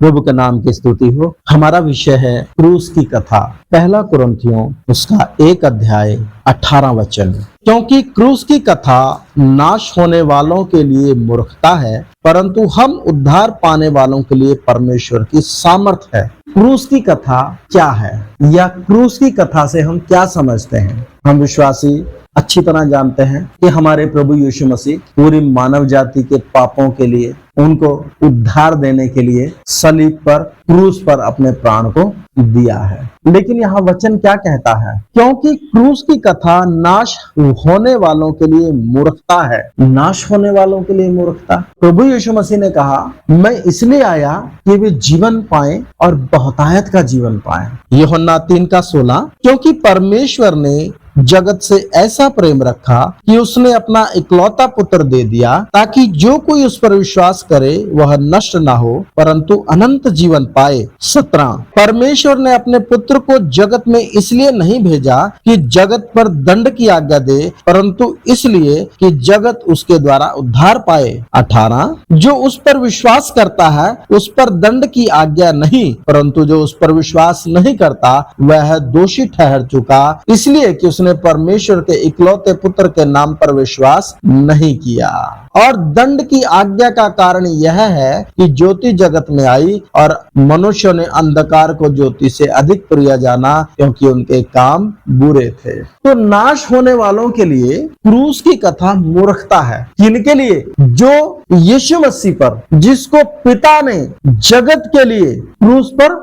प्रभु के नाम की स्तुति हो। हमारा विषय है क्रूस की कथा। पहला कुरिन्थियों उसका 1 अध्याय 18 वचन। क्योंकि क्रूस की कथा नाश होने वालों के लिए मूर्खता है, परंतु हम उद्धार पाने वालों के लिए परमेश्वर की सामर्थ है। क्रूस की कथा क्या है, या क्रूस की कथा से हम क्या समझते हैं? हम विश्वासी अच्छी तरह जानते हैं कि हमारे प्रभु यीशु मसीह पूरी मानव जाति के पापों के लिए, उनको उद्धार देने के लिए सलीब पर, क्रूस पर अपने प्राण को दिया है। लेकिन यहाँ वचन क्या कहता है? क्योंकि क्रूस की कथा नाश होने वालों के लिए मूर्खता है। नाश होने वालों के लिए मूर्खता। प्रभु यीशु मसीह ने कहा, मैं इसलिए आया कि वे जीवन पाएं और बहुतायत का जीवन पाएं। यूहन्ना 3:16। क्योंकि परमेश्वर ने जगत से ऐसा प्रेम रखा कि उसने अपना इकलौता पुत्र दे दिया, ताकि जो कोई उस पर विश्वास करे वह नष्ट ना हो परंतु अनंत जीवन पाए। 17। परमेश्वर ने अपने पुत्र को जगत में इसलिए नहीं भेजा कि जगत पर दंड की आज्ञा दे, परंतु इसलिए कि जगत उसके द्वारा उद्धार पाए। 18। जो उस पर विश्वास करता है उस पर दंड की आज्ञा नहीं, परंतु जो उस पर विश्वास नहीं करता वह दोषी ठहर चुका, इसलिए कि उसने परमेश्वर के इकलौते पुत्र के नाम पर विश्वास नहीं किया। और दंड की आज्ञा का कारण यह है कि ज्योति जगत में आई और मनुष्यों ने अंधकार को ज्योति से अधिक प्रिय जाना, क्योंकि उनके काम बुरे थे। तो नाश होने वालों के लिए क्रूस की कथा मूर्खता है। किनके लिए? जो यीशु मसीह पर, जिसको पिता ने जगत के लिए क्रूस पर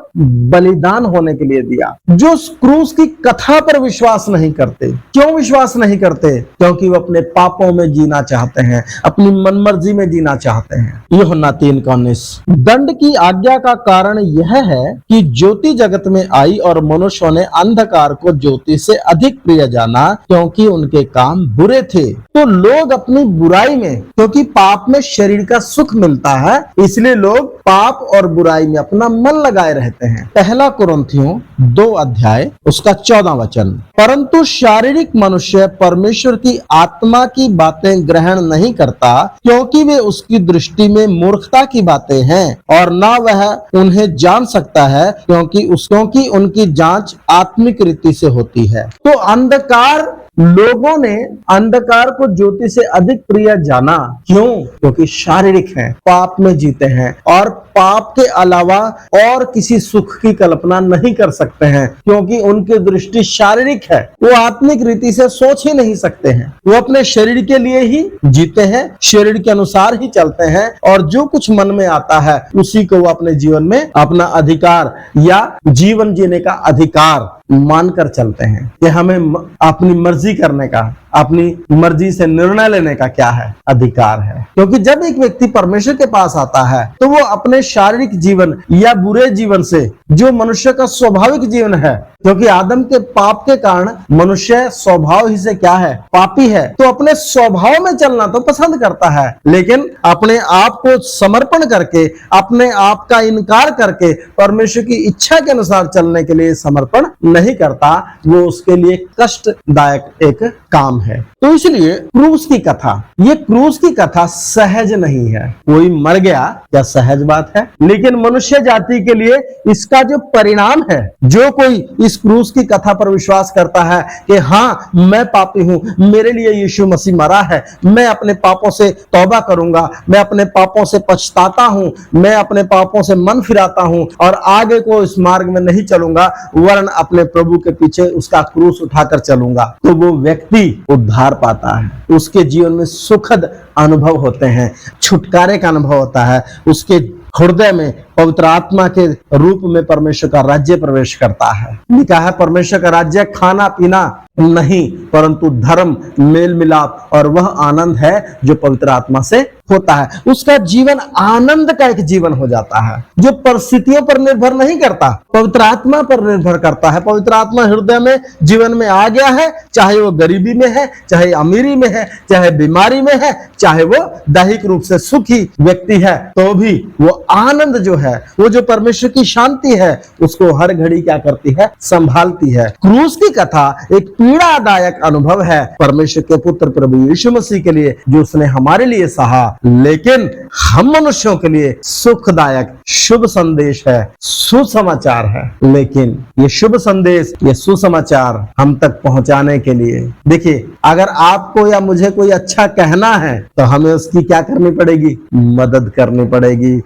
बलिदान होने के लिए दिया, जो क्रूस की कथा पर विश्वास नहीं करते। क्यों विश्वास नहीं करते? क्योंकि वो अपने पापों में जीना चाहते हैं, अपनी मनमर्जी में जीना चाहते हैं। यूहन्ना 3:19। दंड की आज्ञा का कारण यह है कि ज्योति जगत में आई और मनुष्यों ने अंधकार को ज्योति से अधिक प्रिय जाना, क्योंकि उनके काम बुरे थे। तो लोग अपनी बुराई में, क्योंकि पाप में शरीर का सुख मिलता है, इसलिए लोग पाप और बुराई में अपना मन लगाए रहते हैं। पहला कुरिन्थियों 2 अध्याय उसका 14 वचन। परंतु शारीरिक मनुष्य परमेश्वर की आत्मा की बातें ग्रहण नहीं करता, क्योंकि वे उसकी दृष्टि में मूर्खता की बातें हैं, और ना वह उन्हें जान सकता है, क्योंकि उनकी जांच आत्मिक रीति से होती है। तो अंधकार, लोगों ने अंधकार को ज्योति से अधिक प्रिय जाना। क्यों? क्योंकि शारीरिक हैं, पाप में जीते हैं और पाप के अलावा और किसी सुख की कल्पना नहीं कर सकते हैं, क्योंकि उनकी दृष्टि शारीरिक है। वो आत्मिक रीति से सोच ही नहीं सकते हैं। वो अपने शरीर के लिए ही जीते हैं, शरीर के अनुसार ही चलते हैं, और जो कुछ मन में आता है उसी को वो अपने जीवन में अपना अधिकार या जीवन जीने का अधिकार मानकर चलते हैं कि हमें अपनी मर्जी करने का, अपनी मर्जी से निर्णय लेने का क्या है? अधिकार है। क्योंकि जब एक व्यक्ति परमेश्वर के पास आता है तो वो अपने शारीरिक जीवन या बुरे जीवन से, जो मनुष्य का स्वाभाविक जीवन है, क्योंकि आदम के पाप के कारण मनुष्य स्वभाव ही से क्या है? पापी है, तो अपने स्वभाव में चलना तो पसंद करता है, लेकिन अपने आप को समर्पण करके, अपने आप का इनकार करके परमेश्वर की इच्छा के अनुसार चलने के लिए समर्पण नहीं करता। वो उसके लिए कष्टदायक एक काम है। तो इसलिए क्रूस की कथा, ये क्रूस की कथा सहज नहीं है। कोई मर गया क्या सहज बात है? लेकिन मनुष्य जाति के लिए इसका जो परिणाम है, जो कोई इस क्रूस की कथा पर विश्वास करता है कि हाँ, मैं पापी हूं, मेरे लिए यीशु मसीह मरा है, मैं अपने पापों से तौबा करूंगा, मैं अपने पापों से पछताता हूं, मैं अपने पापों से मन फिराता हूं और आगे को इस मार्ग में नहीं चलूंगा, वरन अपने प्रभु के पीछे उसका क्रूस उठाकर चलूंगा, तो वो व्यक्ति उद्धार पाता है। उसके जीवन में सुखद अनुभव होते हैं, छुटकारे का अनुभव होता है। उसके हृदय में पवित्र आत्मा के रूप में परमेश्वर का राज्य प्रवेश करता है। लिखा है, परमेश्वर का राज्य खाना पीना नहीं, परंतु धर्म, मेल मिलाप और वह आनंद है जो पवित्र आत्मा से होता है। उसका जीवन आनंद का एक जीवन हो जाता है, जो परिस्थितियों पर निर्भर नहीं करता, पवित्र आत्मा पर निर्भर करता है। पवित्र आत्मा हृदय में, जीवन में आ गया है, चाहे वो गरीबी में है, चाहे अमीरी में है, चाहे बीमारी में है, चाहे वो दैहिक रूप से सुखी व्यक्ति है, तो भी वो आनंद जो है है, वो जो परमेश्वर की शांति है उसको हर घड़ी क्या करती है, संभालती है। क्रूस की कथा एक पीड़ादायक अनुभव है परमेश्वर के पुत्र प्रभु यीशु मसीह के लिए, जो उसने हमारे लिए सहा, लेकिन हम मनुष्यों के लिए सुखदायक शुभ संदेश है, सुसमाचार है। लेकिन ये शुभ संदेश, ये सुसमाचार हम तक पहुंचाने के लिए, देखिए, अगर आपको या मुझे कोई अच्छा कहना है तो हमें उसकी क्या करनी पड़ेगी, मदद करनी पड़ेगी,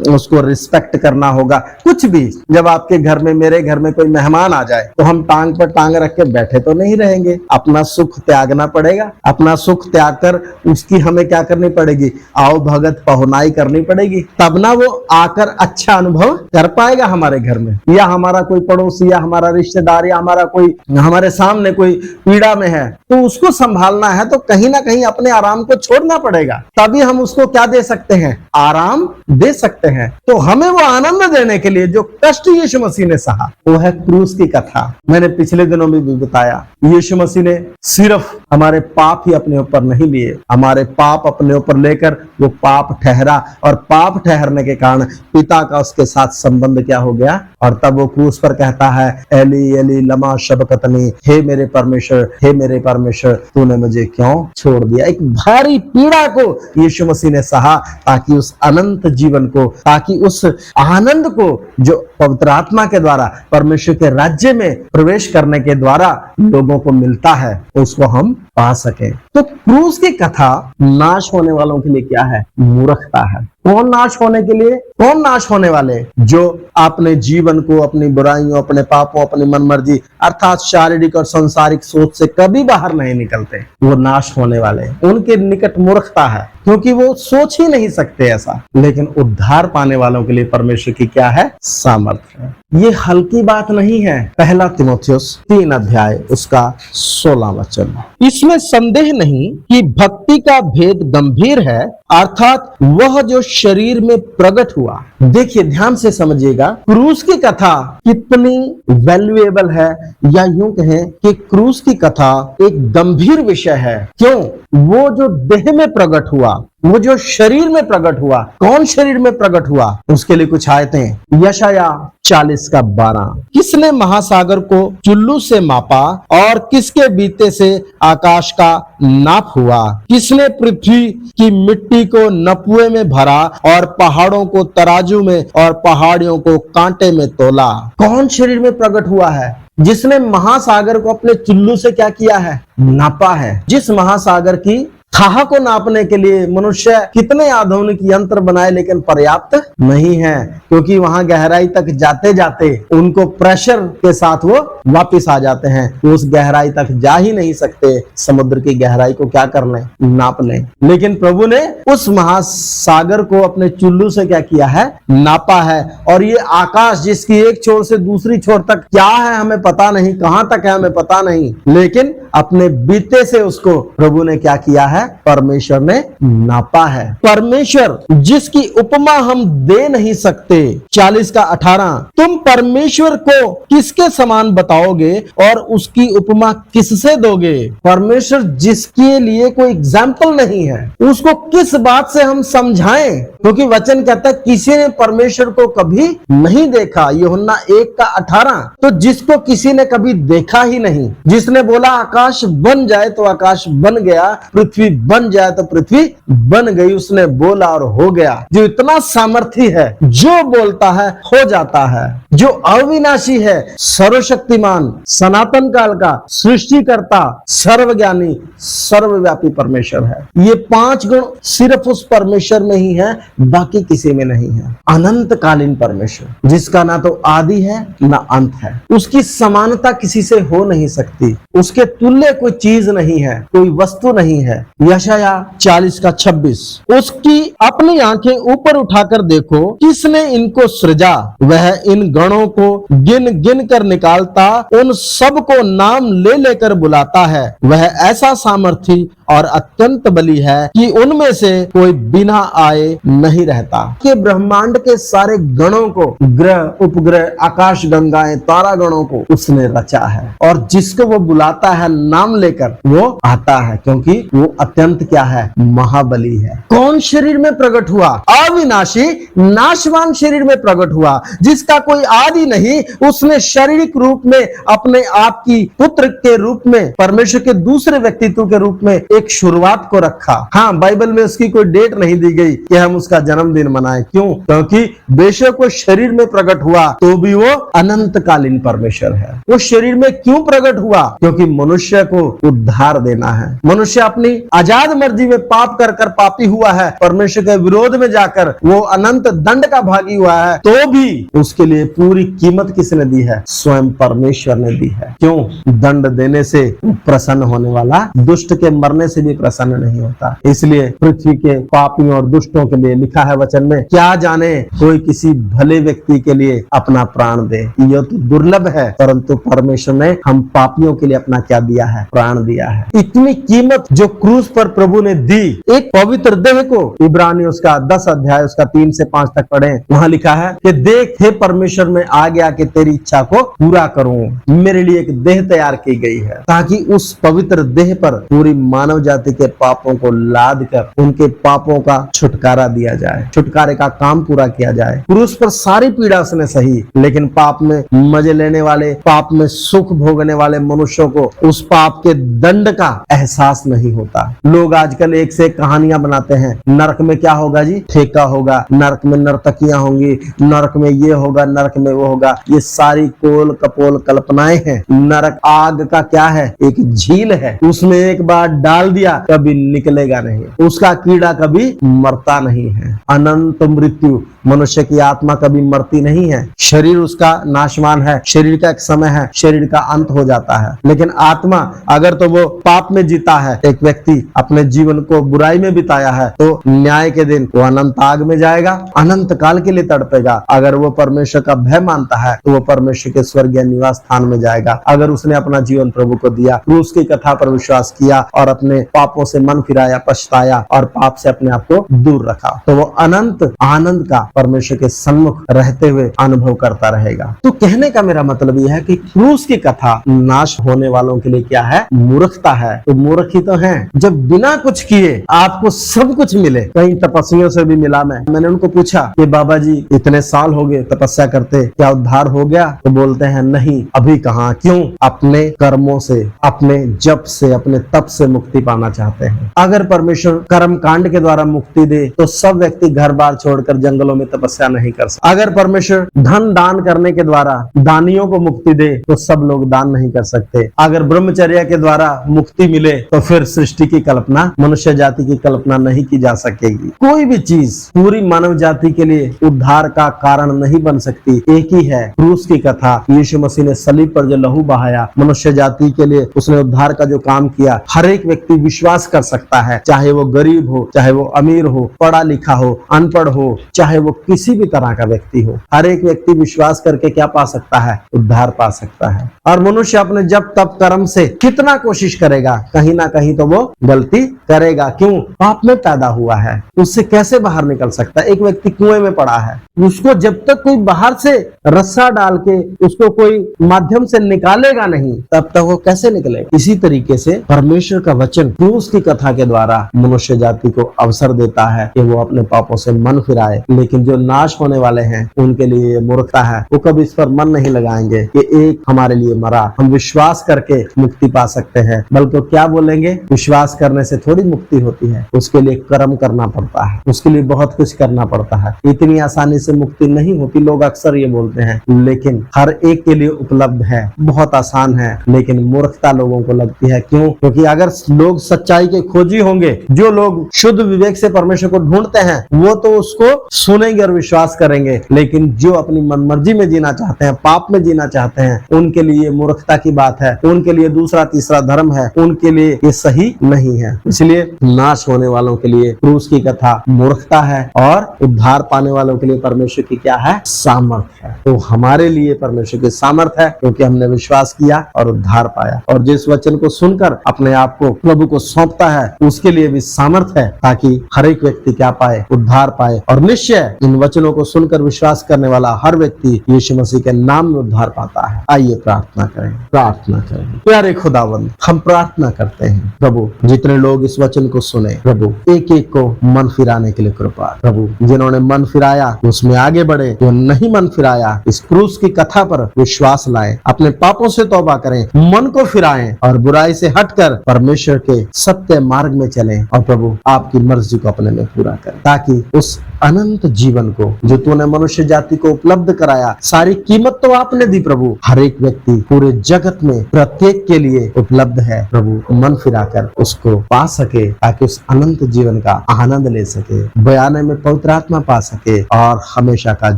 उसको रिस्पेक्ट करना होगा। कुछ भी, जब आपके घर में, मेरे घर में कोई मेहमान आ जाए तो हम टांग पर टांग रख के बैठे तो नहीं रहेंगे, अपना सुख त्यागना पड़ेगा। अपना सुख त्याग कर उसकी हमें क्या करनी पड़ेगी, आओ भगत पहुनाई करनी पड़ेगी, तब ना वो आकर अच्छा अनुभव कर पाएगा हमारे घर में। या हमारा कोई पड़ोसी या हमारा रिश्तेदार या हमारा कोई हमारे सामने कोई पीड़ा में है तो उसको संभालना है तो कहीं ना कहीं अपने आराम को छोड़ना पड़ेगा, तभी हम उसको क्या दे सकते हैं, आराम दे सकते हैं। तो हमें वो आनंद देने के लिए जो कष्ट यीशु मसीह ने सहा, वो है क्रूस की कथा। मैंने पिछले दिनों में भी बताया, यीशु मसीह ने सिर्फ हमारे पाप ही अपने ऊपर नहीं लिए, हमारे पाप अपने ऊपर लेकर वो पाप ठहरा, और पाप ठहरने के कारण पिता का उसके साथ संबंध क्या हो गया, और तब वो क्रूस पर कहता है, एली एली लमा शबकतनी, हे मेरे परमेश्वर, हे मेरे परमेश्वर, तूने मुझे क्यों छोड़ दिया। एक भारी पीड़ा को यीशु मसीह ने सहा ताकि उस अनंत जीवन को, ताकि उस आनंद को जो पवित्र आत्मा के द्वारा परमेश्वर के राज्य में प्रवेश करने के द्वारा लोगों को मिलता है, उसको हम पा सके। तो क्रूस की कथा नाश होने वालों के लिए क्या है, मूर्खता है। कौन नाश होने के लिए, कौन नाश होने वाले, जो अपने जीवन को, अपनी बुराइयों, अपने पापों, अपनी मनमर्जी अर्थात शारीरिक और सांसारिक सोच से कभी बाहर नहीं निकलते, वो नाश होने वाले, उनके निकट मूर्खता है, क्योंकि वो सोच ही नहीं सकते ऐसा। लेकिन उद्धार पाने वालों के लिए परमेश्वर की क्या है, सामर्थ्य है। ये हल्की बात नहीं है। पहला तीमुथियुस 3 अध्याय उसका 16 वचन, इसमें संदेह नहीं कि भक्ति का भेद गंभीर है, अर्थात वह जो शरीर में प्रकट हुआ। देखिए, ध्यान से समझिएगा, क्रूस की कथा कितनी वैल्यूएबल है, या यूं कहें कि क्रूस की कथा एक गंभीर विषय है। क्यों? वो जो देह में प्रकट हुआ, वो जो शरीर में प्रकट हुआ, कौन शरीर में प्रकट हुआ, उसके लिए कुछ आयतें। यशाया 40:12, किसने महासागर को चुल्लू से मापा और किसके बीते से आकाश का नाप हुआ, किसने पृथ्वी की मिट्टी को नपुए में भरा और पहाड़ों को तराजू में और पहाड़ियों को कांटे में तोला। कौन शरीर में प्रकट हुआ है? जिसने महासागर को अपने चुल्लू से क्या किया है, नापा है। जिस महासागर की थाह को नापने के लिए मनुष्य कितने आधुनिक यंत्र बनाए, लेकिन पर्याप्त नहीं है, क्योंकि वहां गहराई तक जाते जाते उनको प्रेशर के साथ वो वापस आ जाते हैं, वो उस गहराई तक जा ही नहीं सकते, समुद्र की गहराई को क्या कर लें, नाप लें। लेकिन प्रभु ने उस महासागर को अपने चुल्लू से क्या किया है, नापा है। और ये आकाश जिसकी एक छोर से दूसरी छोर तक क्या है हमें पता नहीं, कहां तक है हमें पता नहीं, लेकिन अपने बीते से उसको प्रभु ने क्या किया है, परमेश्वर ने नापा है। परमेश्वर जिसकी उपमा हम दे नहीं सकते। 40:18, तुम परमेश्वर को किसके समान बताओगे और उसकी उपमा किससे दोगे। परमेश्वर जिसके लिए कोई एग्जाम्पल नहीं है, उसको किस बात से हम समझाएं, क्योंकि वचन कहता है किसी ने परमेश्वर को कभी नहीं देखा, यूहन्ना 1:18। तो जिसको किसी ने कभी देखा ही नहीं, जिसने बोला आकाश बन जाए तो आकाश बन गया, पृथ्वी बन जाए तो पृथ्वी बन गई, उसने बोला और हो गया। जो इतना सामर्थी है, जो बोलता है हो जाता है, जो अविनाशी है, सर्वशक्तिमान, सनातन काल का सृष्टिकर्ता, सर्वज्ञानी, सर्वव्यापी परमेश्वर है। ये 5 गुण सिर्फ उस परमेश्वर में ही है, बाकी किसी में नहीं है। अनंतकालीन परमेश्वर, जिसका ना तो आदि है ना अंत है, उसकी समानता किसी से हो नहीं सकती, उसके तुल्य कोई चीज नहीं है, कोई वस्तु नहीं है। यशाया 40:26, उसकी अपनी आंखें ऊपर उठाकर देखो, किसने इनको सृजा, वह इन गणों को गिन गिन कर निकालता, उन सब को नाम ले लेकर बुलाता है। वह ऐसा सामर्थी और अत्यंत बली है कि उनमें से कोई बिना आए नहीं रहता। कि ब्रह्मांड के सारे गणों को, ग्रह, उपग्रह, आकाश गंगाएं, तारा गणों को उसने रचा है, और जिसको वो बुलाता है नाम लेकर वो आता है, क्योंकि वो अत्यंत क्या है, महाबली है। कौन शरीर में प्रकट हुआ? अविनाशी नाशवान शरीर में प्रकट हुआ, जिसका कोई आदि नहीं। उसने शारीरिक रूप में अपने आप की पुत्र के रूप में, परमेश्वर के दूसरे व्यक्तित्व के रूप में एक शुरुआत को रखा। हाँ, बाइबल में उसकी कोई डेट नहीं दी गई कि हम उसका जन्मदिन मनाएं। क्यों? क्योंकि बेशक वो शरीर में प्रकट हुआ तो भी वो अनंतकालीन परमेश्वर है। वो शरीर में क्यों प्रकट हुआ? क्योंकि मनुष्य को उद्धार देना है। मनुष्य अपनी आजाद मर्जी में पाप कर कर पापी हुआ है, परमेश्वर के विरोध में जाकर वो अनंत दंड का भागी हुआ है, तो भी उसके लिए पूरी कीमत किसने दी है? स्वयं परमेश्वर ने दी है। क्यों? दंड देने से प्रसन्न होने वाला दुष्ट के मरने से भी प्रसन्न नहीं होता। इसलिए पृथ्वी के पापियों और दुष्टों के लिए लिखा है वचन में, क्या जाने कोई किसी भले व्यक्ति के लिए अपना प्राण दे। यह तो दुर्लभ है, परंतु परमेश्वर ने हम पापियों के लिए अपना क्या दिया है? प्राण दिया है। इतनी कीमत जो क्रूस पर प्रभु ने दी एक पवित्र देह को। इब्रानी उसका 10 अध्याय उसका 3 से 5 तक पढ़े, वहां लिखा है कि देख हे परमेश्वर, मैं आ गया कि तेरी इच्छा को पूरा करूं। मेरे लिए एक देह तैयार की गई है ताकि उस पवित्र देह पर पूरी मानव जाति के पापों को लाद कर उनके पापों का छुटकारा दिया जाए, छुटकारे का काम पूरा किया जाए। क्रूस पर सारी पीड़ा उसने सही, लेकिन पाप में मजे लेने वाले, पाप में सुख भोगने वाले मनुष्यों को उस पाप के दंड का एहसास नहीं होता। लोग आजकल एक से एक कहानियां बनाते हैं। नरक में क्या होगा जी? ठेका होगा, नरक में नर्तकियां होंगी, नरक में ये होगा, नरक में वो होगा। ये सारी कोल कपोल कल्पनाएं हैं। नरक आग का क्या है? एक झील है। उसमें एक बार डाल दिया कभी निकलेगा नहीं, उसका कीड़ा कभी मरता नहीं है। अनंत मृत्यु, मनुष्य की आत्मा कभी मरती नहीं है। शरीर उसका नाशवान है, शरीर का एक समय है, शरीर का अंत हो जाता है, लेकिन आत्मा अगर तो वो पाप में जीता है, एक व्यक्ति अपने जीवन को बुराई में बिताया है, तो न्याय के दिन वो अनंत आग में जाएगा, अनंत काल के लिए तड़पेगा। अगर वो परमेश्वर का भय मानता है तो वो परमेश्वर के स्वर्गीय निवास स्थान में जाएगा। अगर उसने अपना जीवन प्रभु को दिया, क्रूस की कथा पर विश्वास किया और अपने पापों से मन फिराया, पछताया और पाप से अपने आप को दूर रखा, तो वो अनंत आनंद का परमेश्वर के सम्मुख रहते हुए अनुभव करता रहेगा। तो कहने का मेरा मतलब यह है कि क्रूस की कथा नाश होने वालों के लिए क्या है? मूर्खता है। तो मूर्ख ही तो है जब बिना कुछ किए आपको सब कुछ मिले। कई तपस्वियों से भी मिला मैंने उनको पूछा कि बाबा जी इतने साल हो गए तपस्या करते, क्या उद्धार हो गया? तो बोलते हैं नहीं, अभी कहाँ। क्यों? अपने कर्मों से, अपने जप से, अपने तप से मुक्ति पाना चाहते हैं। अगर परमेश्वर कर्म कांड के द्वारा मुक्ति दे तो सब व्यक्ति घर बार छोड़कर जंगलों में तपस्या नहीं कर सकते। अगर परमेश्वर धन दान करने के द्वारा दानियों को मुक्ति दे तो सब लोग दान नहीं कर सकते। अगर ब्रह्मचर्य के द्वारा मुक्ति मिले तो फिर सृष्टि की कल्पना, मनुष्य जाति की कल्पना नहीं की जा सकेगी। कोई भी चीज पूरी मानव जाति के लिए उद्धार का कारण नहीं बन सकती। एक ही है क्रूस की कथा। यीशु मसीह ने सलीब पर जो लहू बहाया, मनुष्य जाति के लिए उसने उद्धार का जो काम किया, हर एक व्यक्ति विश्वास कर सकता है, चाहे वो गरीब हो, चाहे वो अमीर हो, पढ़ा लिखा हो, अनपढ़ हो, चाहे वो किसी भी तरह का व्यक्ति हो। हर एक व्यक्ति विश्वास करके क्या पा सकता है? उद्धार पा सकता है। और मनुष्य अपने जब तब कर्म से कितना कोशिश करेगा, कहीं ना कहीं तो वो गलती करेगा। क्यों? पाप में पैदा हुआ है, उससे कैसे बाहर निकल सकता है? एक व्यक्ति कुएं में पड़ा है, उसको जब तक कोई बाहर से रस्सा डाल के उसको कोई माध्यम से निकालेगा नहीं, तब तक वो कैसे निकलेगा? इसी तरीके से परमेश्वर का वचन क्रूस की कथा के द्वारा मनुष्य जाति को अवसर देता है कि वो अपने पापों से मन फिराए। लेकिन जो नाश होने वाले हैं उनके लिए मूर्खता है। वो कभी इस पर मन नहीं लगाएंगे कि एक हमारे लिए मरा, हम विश्वास करके मुक्ति पा सकते हैं। बल्कि क्या बोलेंगे? विश्वास करने से थोड़ी मुक्ति होती है, उसके लिए कर्म करना पड़ता है, उसके लिए बहुत कुछ करना पड़ता है। इतनी आसानी से मुक्ति नहीं होती, लोग अक्सर ये बोलते हैं, लेकिन हर एक के लिए उपलब्ध है, बहुत आसान है। लेकिन मूर्खता लोगों को लगती है। क्यों? क्योंकि अगर लोग सच्चाई के खोजी होंगे, जो लोग शुद्ध विवेक से परमेश्वर को ढूंढते हैं, वो तो उसको सुनेंगे और विश्वास करेंगे। लेकिन जो अपनी मनमर्जी में जीना चाहते हैं, पाप में जीना चाहते हैं, उनके लिए मूर्खता की बात है। उनके लिए दूसरा तीसरा धर्म है, उनके लिए ये सही नहीं है। इसलिए नाश होने वालों के लिए क्रूस की कथा मूर्खता है और उद्धार पाने वालों के लिए परमेश्वर की क्या है? सामर्थ है। तो हमारे लिए परमेश्वर की सामर्थ है क्योंकि हमने विश्वास किया और उद्धार पाया। और जिस वचन को सुनकर अपने आप को प्रभु को सौंपता है, उसके लिए भी सामर्थ है ताकि हर एक व्यक्ति क्या पाए? उद्धार पाए। और निश्चय इन वचनों को सुनकर विश्वास करने वाला हर व्यक्ति यीशु मसीह के नाम में उद्धार पाता है। आइए प्रार्थना करें। प्यारे खुदावंद, हम प्रार्थना करते हैं प्रभु, जितने लोग इस वचन को सुने प्रभु, एक एक को मन फिराने के लिए कृपा। प्रभु, जिन्होंने मन फिराया उसमें आगे बढ़े, जो नहीं मन फिराया इस क्रूस की कथा पर विश्वास लाए, अपने पापों से तौबा करें, मन को फिराएं और बुराई से हटकर परमेश्वर के सत्य मार्ग में चलें और प्रभु आपकी मर्जी को अपने में पूरा करें, ताकि उस अनंत जीवन को जो तूने मनुष्य जाति को उपलब्ध कराया, सारी कीमत तो आपने दी प्रभु, हर एक व्यक्ति पूरे जगत में प्रत्येक के लिए उपलब्ध है प्रभु। मन फिराकर उसको पा सके, ताकि उस अनंत जीवन का आनंद ले सके, बयाने में पवित्र आत्मा पा सके और हमेशा का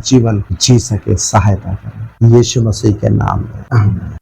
जीवन जी सके। सहायता करें यीशु मसीह के नाम में, आमीन।